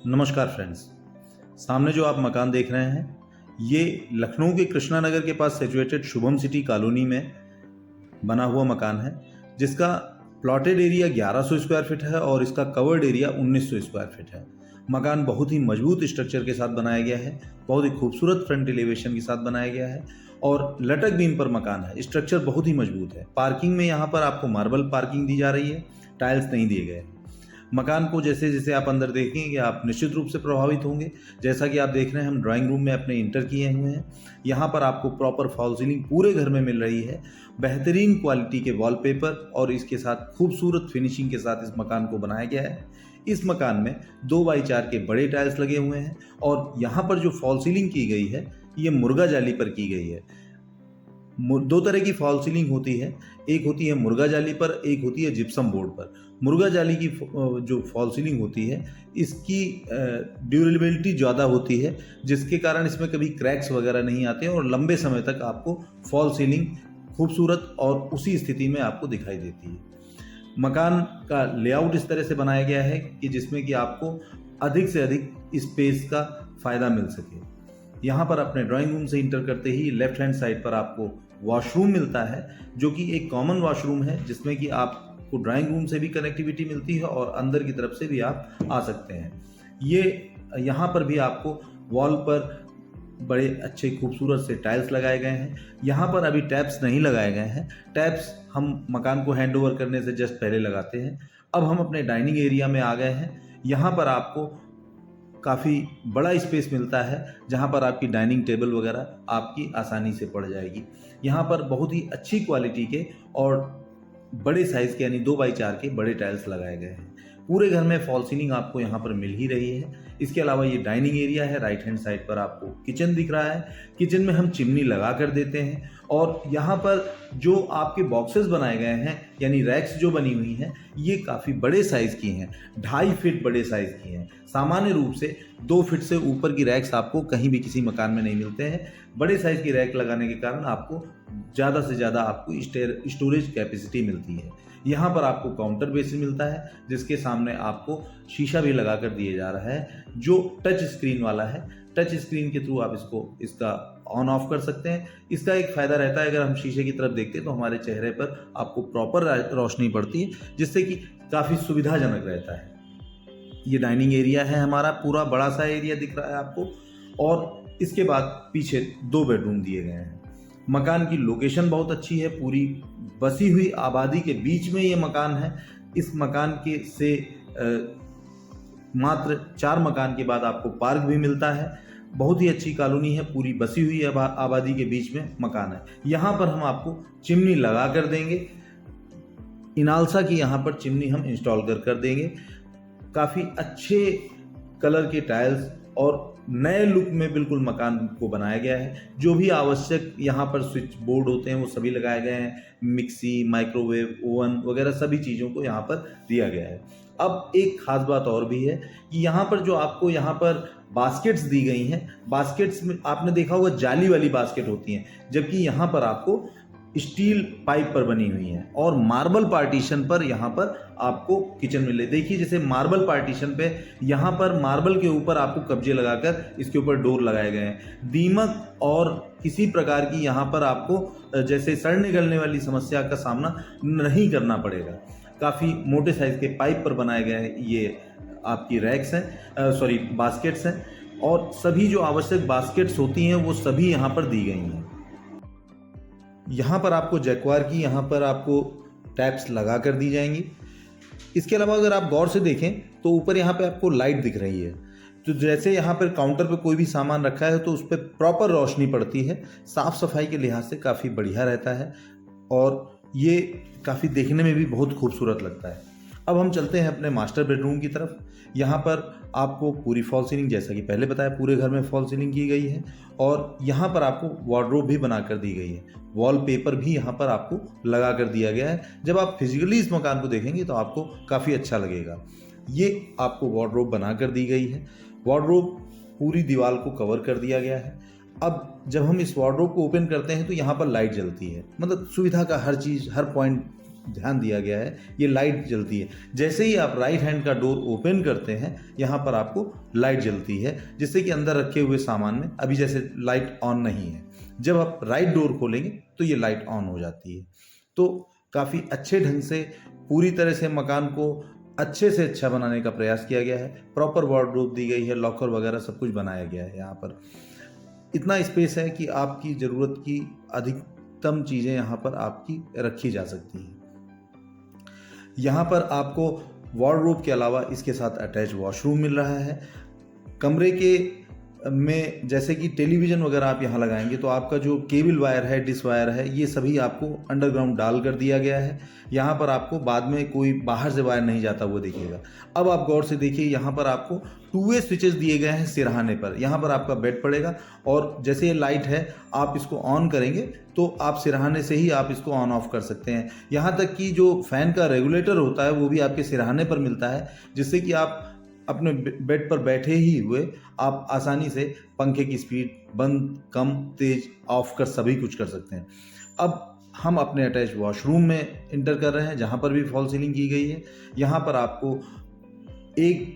नमस्कार फ्रेंड्स, सामने जो आप मकान देख रहे हैं ये लखनऊ के कृष्णा नगर के पास सिचुएटेड शुभम सिटी कॉलोनी में बना हुआ मकान है, जिसका प्लॉटेड एरिया 1100 स्क्वायर फीट है और इसका कवर्ड एरिया 1900 स्क्वायर फीट है। मकान बहुत ही मजबूत स्ट्रक्चर के साथ बनाया गया है, बहुत ही खूबसूरत फ्रंट एलिवेशन के साथ बनाया गया है और लटक बीम पर मकान है। स्ट्रक्चर बहुत ही मजबूत है। पार्किंग में यहाँ पर आपको मार्बल पार्किंग दी जा रही है, टाइल्स नहीं दिए गए। मकान को जैसे जैसे आप अंदर देखेंगे आप निश्चित रूप से प्रभावित होंगे। जैसा कि आप देख रहे हैं हम ड्राइंग रूम में अपने इंटर किए हुए हैं। यहाँ पर आपको प्रॉपर फॉल सीलिंग पूरे घर में मिल रही है, बेहतरीन क्वालिटी के वॉलपेपर और इसके साथ खूबसूरत फिनिशिंग के साथ इस मकान को बनाया गया है। इस मकान में 2x4 के बड़े टाइल्स लगे हुए हैं और यहाँ पर जो फॉल सीलिंग की गई है ये मुर्गा जाली पर की गई है। दो तरह की फॉल सीलिंग होती है, एक होती है मुर्गा जाली पर, एक होती है जिप्सम बोर्ड पर। मुर्गा जाली की जो फॉल सीलिंग होती है इसकी ड्यूरेबिलिटी ज़्यादा होती है, जिसके कारण इसमें कभी क्रैक्स वगैरह नहीं आते हैं और लंबे समय तक आपको फॉल सीलिंग खूबसूरत और उसी स्थिति में आपको दिखाई देती है। मकान का लेआउट इस तरह से बनाया गया है कि जिसमें कि आपको अधिक से अधिक स्पेस का फ़ायदा मिल सके। यहाँ पर अपने ड्राइंग रूम से इंटर करते ही लेफ्ट हैंड साइड पर आपको वॉशरूम मिलता है, जो कि एक कॉमन वॉशरूम है जिसमें कि आपको ड्राइंग रूम से भी कनेक्टिविटी मिलती है और अंदर की तरफ से भी आप आ सकते हैं। ये यहाँ पर भी आपको वॉल पर बड़े अच्छे खूबसूरत से टाइल्स लगाए गए हैं। यहाँ पर अभी टैप्स नहीं लगाए गए हैं, टैप्स हम मकान को हैंड ओवर करने से जस्ट पहले लगाते हैं। अब हम अपने डाइनिंग एरिया में आ गए हैं। यहाँ पर आपको काफ़ी बड़ा स्पेस मिलता है, जहाँ पर आपकी डाइनिंग टेबल वगैरह आपकी आसानी से पड़ जाएगी। यहाँ पर बहुत ही अच्छी क्वालिटी के और बड़े साइज़ के यानी 2x4 के बड़े टाइल्स लगाए गए हैं। पूरे घर में फॉल सीलिंग आपको यहाँ पर मिल ही रही है। इसके अलावा ये डाइनिंग एरिया है, राइट हैंड साइड पर आपको किचन दिख रहा है। किचन में हम चिमनी लगा कर देते हैं और यहाँ पर जो आपके बॉक्सेस बनाए गए हैं यानी रैक्स जो बनी हुई हैं ये काफ़ी बड़े साइज़ की हैं, 2.5 फीट बड़े साइज़ की हैं। सामान्य रूप से 2 फीट से ऊपर की रैक्स आपको कहीं भी किसी मकान में नहीं मिलते हैं। बड़े साइज़ की रैक लगाने के कारण आपको ज़्यादा से ज़्यादा आपको स्टोरेज कैपेसिटी मिलती है। यहाँ पर आपको काउंटर बेसिन मिलता है, जिसके सामने आपको शीशा भी लगा कर दिया जा रहा है जो टच स्क्रीन वाला है। टच स्क्रीन के थ्रू आप इसका ऑन ऑफ कर सकते हैं। इसका एक फ़ायदा रहता है, अगर हम शीशे की तरफ देखते हैं तो हमारे चेहरे पर आपको प्रॉपर रोशनी पड़ती है, जिससे कि काफ़ी सुविधाजनक रहता है। ये डाइनिंग एरिया है हमारा, पूरा बड़ा सा एरिया दिख रहा है आपको और इसके बाद पीछे 2 बेडरूम दिए गए हैं। मकान की लोकेशन बहुत अच्छी है, पूरी बसी हुई आबादी के बीच में ये मकान है। इस मकान के से मात्र 4 मकान के बाद आपको पार्क भी मिलता है। बहुत ही अच्छी कॉलोनी है, पूरी बसी हुई आबादी के बीच में मकान है। यहाँ पर हम आपको चिमनी लगा कर देंगे, इनालसा की यहाँ पर चिमनी हम इंस्टॉल कर देंगे। काफ़ी अच्छे कलर के टाइल्स और नए लुक में बिल्कुल मकान को बनाया गया है। जो भी आवश्यक यहाँ पर स्विच बोर्ड होते हैं वो सभी लगाए गए हैं। मिक्सी, माइक्रोवेव, ओवन वगैरह सभी चीज़ों को यहाँ पर दिया गया है। अब एक ख़ास बात और भी है कि यहाँ पर जो आपको यहाँ पर बास्केट्स दी गई हैं, बास्केट्स में आपने देखा होगा जाली वाली बास्केट होती हैं, जबकि यहाँ पर आपको स्टील पाइप पर बनी हुई है और मार्बल पार्टीशन पर यहाँ पर आपको किचन मिले। देखिए जैसे मार्बल पार्टीशन पे यहाँ पर मार्बल के ऊपर आपको कब्जे लगाकर इसके ऊपर डोर लगाए गए हैं। दीमक और किसी प्रकार की यहाँ पर आपको जैसे सड़ने गलने वाली समस्या का सामना नहीं करना पड़ेगा। काफ़ी मोटे साइज़ के पाइप पर बनाए गए हैं ये आपकी रैक्स हैं, बास्केट्स हैं और सभी जो आवश्यक बास्केट्स होती हैं वो सभी यहाँ पर दी गई हैं। यहाँ पर आपको जैक्वार की यहाँ पर आपको टैप्स लगा कर दी जाएंगी। इसके अलावा अगर आप गौर से देखें तो ऊपर यहाँ पे आपको लाइट दिख रही है, तो जैसे यहाँ पर काउंटर पे कोई भी सामान रखा है तो उस पर प्रॉपर रोशनी पड़ती है। साफ़ सफाई के लिहाज से काफ़ी बढ़िया रहता है और ये काफ़ी देखने में भी बहुत खूबसूरत लगता है। अब हम चलते हैं अपने मास्टर बेडरूम की तरफ। यहाँ पर आपको पूरी फॉल सीलिंग, जैसा कि पहले बताया, पूरे घर में फॉल सीलिंग की गई है और यहाँ पर आपको वार्डरोब भी बना कर दी गई है। वॉलपेपर भी यहाँ पर आपको लगा कर दिया गया है। जब आप फिजिकली इस मकान को देखेंगे तो आपको काफ़ी अच्छा लगेगा। ये आपको वार्डरोब बना कर दी गई है। वार्डरोब पूरी दीवार को कवर कर दिया गया है। अब जब हम इस वार्डरोब को ओपन करते हैं तो यहाँ पर लाइट जलती है, मतलब सुविधा का हर चीज़, हर पॉइंट ध्यान दिया गया है। ये लाइट जलती है। जैसे ही आप राइट हैंड का डोर ओपन करते हैं, यहाँ पर आपको लाइट जलती है, जिससे कि अंदर रखे हुए सामान में अभी जैसे लाइट ऑन नहीं है, जब आप राइट डोर खोलेंगे तो ये लाइट ऑन हो जाती है। तो काफ़ी अच्छे ढंग से पूरी तरह से मकान को अच्छे से अच्छा बनाने का प्रयास किया गया है। प्रॉपर वार्डरोब दी गई है, लॉकर वगैरह सब कुछ बनाया गया है। यहाँ पर इतना स्पेस है कि आपकी ज़रूरत की अधिकतम चीज़ें यहाँ पर आपकी रखी जा सकती हैं। यहाँ पर आपको वार्डरोब के अलावा इसके साथ अटैच वॉशरूम मिल रहा है। कमरे के में जैसे कि टेलीविज़न वगैरह आप यहाँ लगाएंगे तो आपका जो केबल वायर है, डिश वायर है, ये सभी आपको अंडरग्राउंड डाल कर दिया गया है। यहाँ पर आपको बाद में कोई बाहर से वायर नहीं जाता वो देखिएगा। अब आप गौर से देखिए, यहाँ पर आपको 2 वे स्विचेस दिए गए हैं सिरहाने पर। यहाँ पर आपका बेड पड़ेगा और जैसे ये लाइट है, आप इसको ऑन करेंगे तो आप सिरहाने से ही आप इसको ऑन ऑफ कर सकते हैं। यहाँ तक कि जो फ़ैन का रेगुलेटर होता है वो भी आपके सिरहाने पर मिलता है, जिससे कि आप अपने बेड पर बैठे ही हुए आप आसानी से पंखे की स्पीड बंद, कम, तेज, ऑफ कर सभी कुछ कर सकते हैं। अब हम अपने अटैच वॉशरूम में इंटर कर रहे हैं, जहाँ पर भी फॉल सीलिंग की गई है। यहाँ पर आपको एक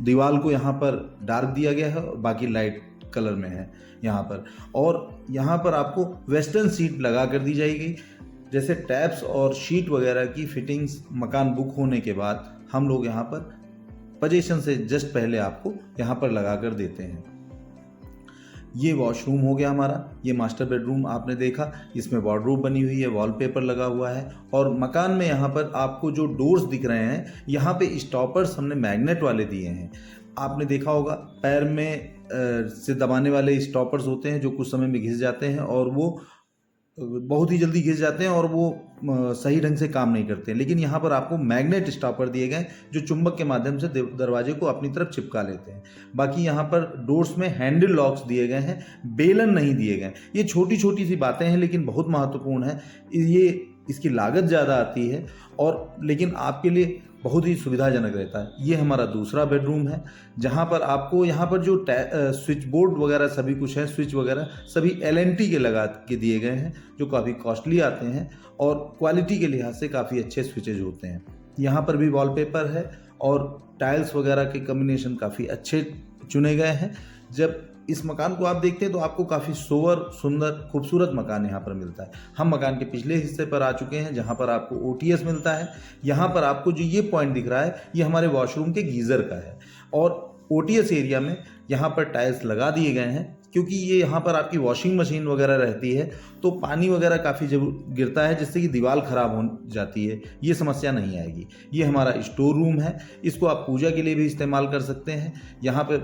दीवार को यहाँ पर डार्क दिया गया है और बाकी लाइट कलर में है यहाँ पर। और यहाँ पर आपको वेस्टर्न सीट लगा कर दी जाएगी। जैसे टैप्स और शीट वगैरह की फिटिंग्स मकान बुक होने के बाद हम लोग यहाँ पर पोजीशन से जस्ट पहले आपको यहाँ पर लगा कर देते हैं। ये वॉशरूम हो गया हमारा। ये मास्टर बेडरूम आपने देखा, इसमें वार्डरोब बनी हुई है, वॉलपेपर लगा हुआ है और मकान में यहाँ पर आपको जो डोर्स दिख रहे हैं, यहाँ पे स्टॉपर्स हमने मैग्नेट वाले दिए हैं। आपने देखा होगा पैर में से दबाने वाले स्टॉपर्स होते हैं जो कुछ समय में घिस जाते हैं और वो बहुत ही जल्दी घिस जाते हैं और वो सही ढंग से काम नहीं करते हैं। लेकिन यहाँ पर आपको मैग्नेट स्टॉपर दिए गए जो चुंबक के माध्यम से दरवाजे को अपनी तरफ चिपका लेते हैं। बाकी यहाँ पर डोर्स में हैंडल लॉक्स दिए गए हैं, बेलन नहीं दिए गए। ये छोटी छोटी सी बातें हैं लेकिन बहुत महत्वपूर्ण है। ये इसकी लागत ज़्यादा आती है और लेकिन आपके लिए बहुत ही सुविधाजनक रहता है। ये हमारा दूसरा बेडरूम है, जहाँ पर आपको यहाँ पर जो स्विच बोर्ड वगैरह सभी कुछ है, स्विच वगैरह सभी LNT के लगा के दिए गए हैं, जो काफ़ी कॉस्टली आते हैं और क्वालिटी के लिहाज से काफ़ी अच्छे स्विचेज होते हैं। यहाँ पर भी वॉलपेपर है और टाइल्स वगैरह के कम्बिनेशन काफ़ी अच्छे चुने गए हैं। जब इस मकान को आप देखते हैं तो आपको काफ़ी सोबर, सुंदर, खूबसूरत मकान यहाँ पर मिलता है। हम मकान के पिछले हिस्से पर आ चुके हैं जहाँ पर आपको OTS मिलता है। यहाँ पर आपको जो ये पॉइंट दिख रहा है ये हमारे वॉशरूम के गीज़र का है और OTS एरिया में यहाँ पर टाइल्स लगा दिए गए हैं क्योंकि ये यहाँ पर आपकी वॉशिंग मशीन वगैरह रहती है तो पानी वगैरह काफ़ी जब गिरता है जिससे कि दीवार ख़राब हो जाती है, ये समस्या नहीं आएगी। ये हमारा स्टोर रूम है, इसको आप पूजा के लिए भी इस्तेमाल कर सकते हैं। यहाँ पे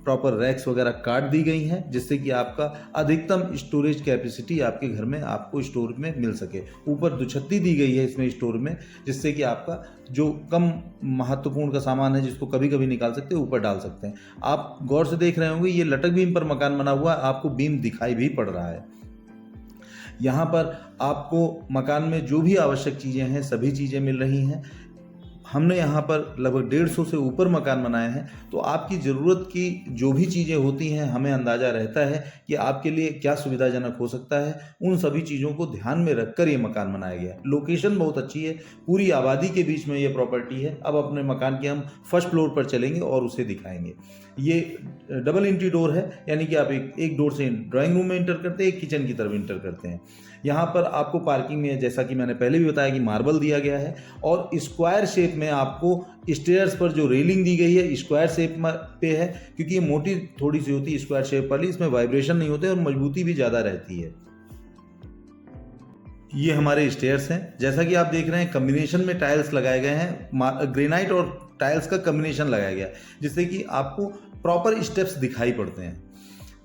प्रॉपर रैक्स वगैरह काट दी गई हैं जिससे कि आपका अधिकतम स्टोरेज कैपेसिटी आपके घर में आपको स्टोर में मिल सके। ऊपर दुछत्ती दी गई है इसमें स्टोर में, जिससे कि आपका जो कम महत्वपूर्ण का सामान है जिसको कभी कभी निकाल सकते हैं ऊपर डाल सकते हैं। आप गौर से देख रहे होंगे ये लटक बीम पर मकान बना हुआ है, आपको बीम दिखाई भी पड़ रहा है। यहाँ पर आपको मकान में जो भी आवश्यक चीज़ें हैं सभी चीज़ें मिल रही हैं। हमने यहाँ पर लगभग 150 से ऊपर मकान बनाए हैं तो आपकी ज़रूरत की जो भी चीज़ें होती हैं हमें अंदाज़ा रहता है कि आपके लिए क्या सुविधाजनक हो सकता है। उन सभी चीज़ों को ध्यान में रखकर ये मकान बनाया गया है। लोकेशन बहुत अच्छी है, पूरी आबादी के बीच में ये प्रॉपर्टी है। अब अपने मकान के हम फर्स्ट फ्लोर पर चलेंगे और उसे दिखाएंगे। ये डबल एंट्री डोर है, यानी कि आप एक डोर से ड्राइंग रूम में इंटर करते हैं, एक किचन की तरफ इंटर करते हैं। यहाँ पर आपको पार्किंग में जैसा कि मैंने पहले भी बताया कि मार्बल दिया गया है और स्क्वायर शेप में आपको स्टेयर्स पर जो रेलिंग दी गई है स्क्वायर शेप पे है क्योंकि ये मोटी थोड़ी सी होती है स्क्वायर शेप वाली, इसमें वाइब्रेशन नहीं होते और मजबूती भी ज़्यादा रहती है। ये हमारे स्टेयर्स हैं, जैसा कि आप देख रहे हैं कम्बिनेशन में टाइल्स लगाए गए हैं, ग्रेनाइट और टाइल्स का कम्बिनेशन लगाया गया है जिससे कि आपको प्रॉपर स्टेप्स दिखाई पड़ते हैं।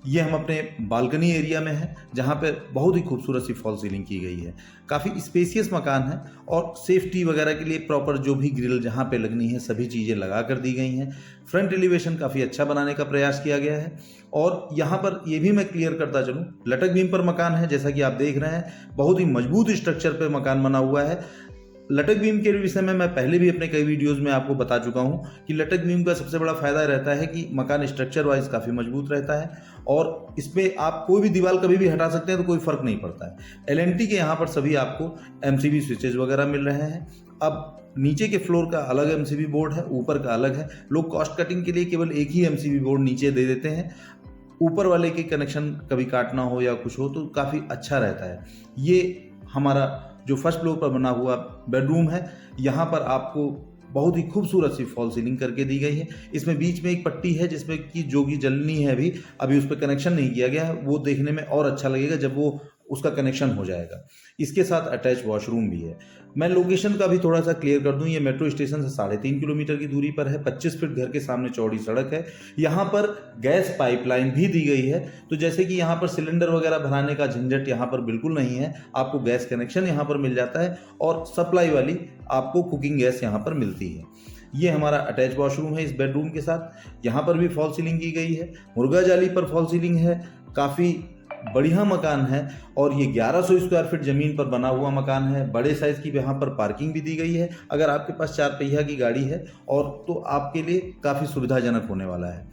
ये हम अपने बालकनी एरिया में हैं, जहाँ पे बहुत ही खूबसूरत सी फॉल सीलिंग की गई है। काफ़ी स्पेसियस मकान है और सेफ्टी वगैरह के लिए प्रॉपर जो भी ग्रिल जहाँ पे लगनी है सभी चीज़ें लगा कर दी गई हैं। फ्रंट एलिवेशन काफ़ी अच्छा बनाने का प्रयास किया गया है। और यहाँ पर ये भी मैं क्लियर करता चलूँ, लटक बीम पर मकान है, जैसा कि आप देख रहे हैं, बहुत ही मजबूत स्ट्रक्चर पर मकान बना हुआ है। लटक बीम के विषय में मैं पहले भी अपने कई वीडियोस में आपको बता चुका हूं कि लटक बीम का सबसे बड़ा फायदा रहता है कि मकान स्ट्रक्चर वाइज काफ़ी मजबूत रहता है और इसमें आप कोई भी दीवार कभी भी हटा सकते हैं तो कोई फर्क नहीं पड़ता है। एलएनटी के यहाँ पर सभी आपको एमसीबी स्विचेज वगैरह मिल रहे हैं। अब नीचे के फ्लोर का अलग एमसीबी बोर्ड है, ऊपर का अलग है। लोग कॉस्ट कटिंग के लिए केवल एक ही एमसीबी बोर्ड नीचे दे देते हैं, ऊपर वाले के कनेक्शन कभी काटना हो या कुछ हो तो काफ़ी अच्छा रहता है। ये हमारा जो फर्स्ट फ्लोर पर बना हुआ बेडरूम है, यहाँ पर आपको बहुत ही खूबसूरत सी फॉल सीलिंग करके दी गई है। इसमें बीच में एक पट्टी है जिसमें कि जो कि जलनी है, अभी उस पर कनेक्शन नहीं किया गया है, वो देखने में और अच्छा लगेगा जब वो उसका कनेक्शन हो जाएगा। इसके साथ अटैच वॉशरूम भी है। मैं लोकेशन का भी थोड़ा सा क्लियर कर दूं, ये मेट्रो स्टेशन से 3.5 किलोमीटर की दूरी पर है। 25 फीट घर के सामने चौड़ी सड़क है। यहाँ पर गैस पाइपलाइन भी दी गई है, तो जैसे कि यहाँ पर सिलेंडर वगैरह भराने का झंझट यहाँ पर बिल्कुल नहीं है। आपको गैस कनेक्शन यहाँ पर मिल जाता है और सप्लाई वाली आपको कुकिंग गैस यहाँ पर मिलती है। ये हमारा अटैच वॉशरूम है इस बेडरूम के साथ। यहाँ पर भी फॉल सीलिंग की गई है, मुर्गा जाली पर फॉल सीलिंग है। काफ़ी बढ़िया मकान है और ये 1100 स्क्वायर फीट ज़मीन पर बना हुआ मकान है। बड़े साइज़ की यहाँ पर पार्किंग भी दी गई है। अगर आपके पास 4 पहिया की गाड़ी है और तो आपके लिए काफ़ी सुविधाजनक होने वाला है।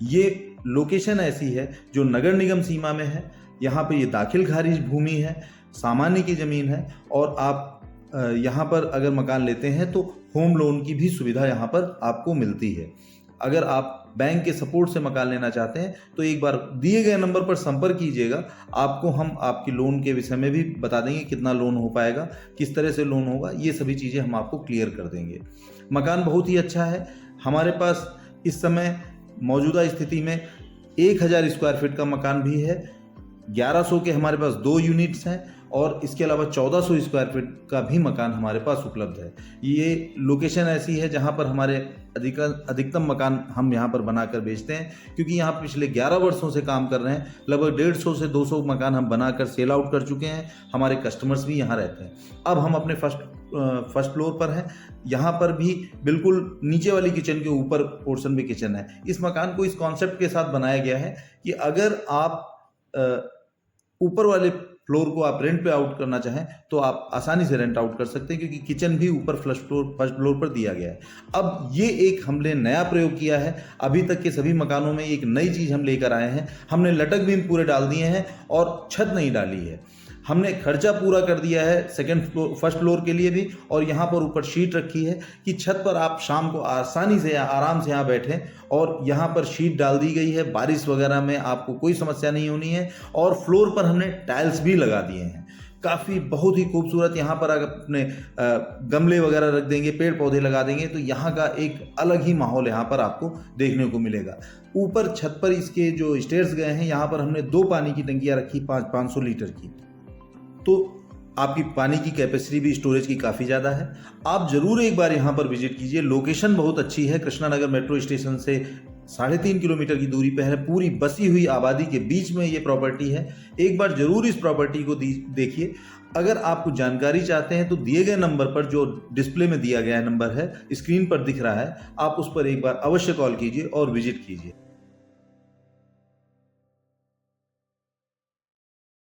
ये लोकेशन ऐसी है जो नगर निगम सीमा में है। यहाँ पे ये दाखिल खारिज भूमि है, सामान्य की ज़मीन है और आप यहाँ पर अगर मकान लेते हैं तो होम लोन की भी सुविधा यहाँ पर आपको मिलती है। अगर आप बैंक के सपोर्ट से मकान लेना चाहते हैं तो एक बार दिए गए नंबर पर संपर्क कीजिएगा। आपको हम आपकी लोन के विषय में भी बता देंगे, कितना लोन हो पाएगा, किस तरह से लोन होगा, ये सभी चीज़ें हम आपको क्लियर कर देंगे। मकान बहुत ही अच्छा है। हमारे पास इस समय मौजूदा स्थिति में 1000 स्क्वायर फीट का मकान भी है। 1100 के हमारे पास 2 यूनिट्स हैं और इसके अलावा 1400 स्क्वायर फीट का भी मकान हमारे पास उपलब्ध है। ये लोकेशन ऐसी है जहाँ पर हमारे अधिकतम मकान हम यहाँ पर बनाकर बेचते हैं, क्योंकि यहाँ पिछले 11 वर्षों से काम कर रहे हैं। लगभग 150 से 200 मकान हम बनाकर सेल आउट कर चुके हैं। हमारे कस्टमर्स भी यहाँ रहते हैं। अब हम अपने फर्स्ट फ्लोर पर हैं। यहाँ पर भी बिल्कुल नीचे वाली किचन के ऊपर पोर्शन में किचन है। इस मकान को इस कॉन्सेप्ट के साथ बनाया गया है कि अगर आप ऊपर वाले फ्लोर को आप रेंट पे आउट करना चाहें तो आप आसानी से रेंट आउट कर सकते हैं, क्योंकि किचन भी ऊपर फर्स्ट फ्लोर पर दिया गया है। अब ये एक हमने नया प्रयोग किया है। अभी तक के सभी मकानों में एक नई चीज़ हम लेकर आए हैं। हमने लटक बीम पूरे डाल दिए हैं और छत नहीं डाली है। हमने खर्चा पूरा कर दिया है फर्स्ट फ्लोर के लिए भी, और यहाँ पर ऊपर शीट रखी है कि छत पर आप शाम को आसानी से आराम से यहाँ बैठें। और यहाँ पर शीट डाल दी गई है, बारिश वगैरह में आपको कोई समस्या नहीं होनी है। और फ्लोर पर हमने टाइल्स भी लगा दिए हैं। काफ़ी बहुत ही खूबसूरत। यहाँ पर अगर अपने गमले वगैरह रख देंगे, पेड़ पौधे लगा देंगे तो यहाँ का एक अलग ही माहौल यहाँ पर आपको देखने को मिलेगा। ऊपर छत पर इसके जो स्टेयर्स गए हैं, यहाँ पर हमने 2 पानी की टंकियाँ रखी 500 लीटर की, तो आपकी पानी की कैपेसिटी भी स्टोरेज की काफ़ी ज़्यादा है। आप ज़रूर एक बार यहाँ पर विजिट कीजिए। लोकेशन बहुत अच्छी है। कृष्णा नगर मेट्रो स्टेशन से 3.5 किलोमीटर की दूरी पर है। पूरी बसी हुई आबादी के बीच में ये प्रॉपर्टी है। एक बार ज़रूर इस प्रॉपर्टी को देखिए। अगर आप कुछ जानकारी चाहते हैं तो दिए गए नंबर पर, जो डिस्प्ले में दिया गया नंबर है, स्क्रीन पर दिख रहा है, आप उस पर एक बार अवश्य कॉल कीजिए और विजिट कीजिए।